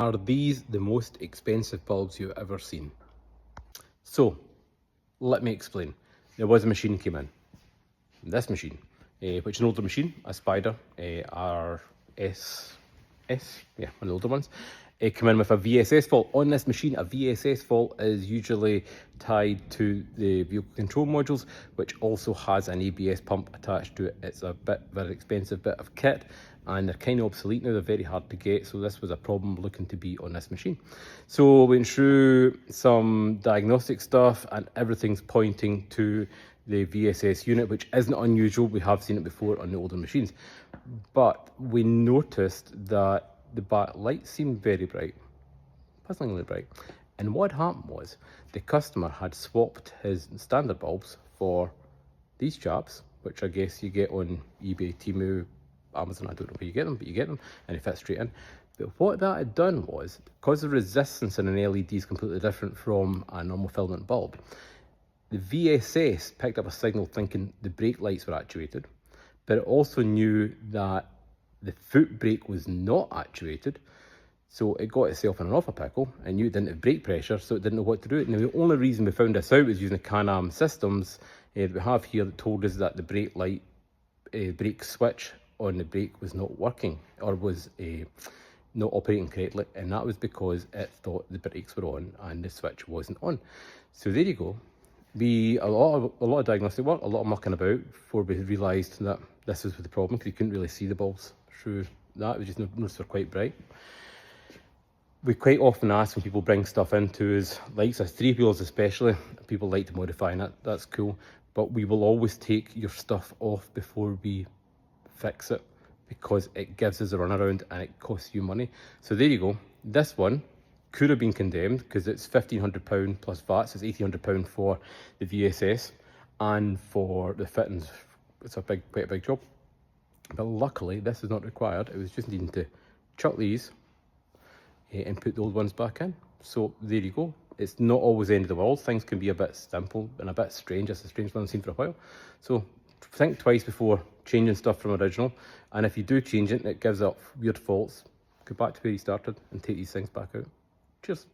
Are these the most expensive bulbs you've ever seen? So, let me explain. There was a machine came in. This machine, which is an older machine, a Spider RSS, yeah, one of the older ones. It came in with a VSS fault. On this machine, a VSS fault is usually tied to the vehicle control modules, which also has an ABS pump attached to it. It's a very expensive bit of kit, and they're kind of obsolete now. They're very hard to get, so this was a problem looking to be on this machine. So we went through some diagnostic stuff, and everything's pointing to the VSS unit, which isn't unusual. We have seen it before on the older machines, but we noticed that the back light seemed very bright, puzzlingly bright. And what happened was the customer had swapped his standard bulbs for these chaps, which I guess you get on eBay, Temu, Amazon. I don't know where you get them, but you get them and they fit straight in. But what that had done was, because the resistance in an LED is completely different from a normal filament bulb, the VSS picked up a signal thinking the brake lights were actuated, but it also knew that the foot brake was not actuated, so it got itself in an awful pickle and knew it didn't have brake pressure, so it didn't know what to do. Now, the only reason we found this out was using the Can-Am systems that we have here that told us that the brake light, brake switch on the brake was not working, or was not operating correctly, and that was because it thought the brakes were on and the switch wasn't on. So there you go. A lot of diagnostic work, a lot of mucking about before we realised that this was the problem, because you couldn't really see the bulbs through that. We just noticed they're quite bright. We quite often ask when people bring stuff into us, like us, three-wheelers especially, people like to modify, and that's cool, but we will always take your stuff off before we fix it, because it gives us a runaround and it costs you money. So there you go. This one could have been condemned because it's £1,500 plus VAT, so it's £1,800 for the VSS, and for the fittings, it's quite a big job. But luckily, this is not required. It was just needing to chuck these and put the old ones back in. So there you go. It's not always the end of the world. Things can be a bit simple and a bit strange. It's a strange one I've seen for a while. So think twice before changing stuff from original. And if you do change it and it gives up weird faults, go back to where you started and take these things back out. Cheers.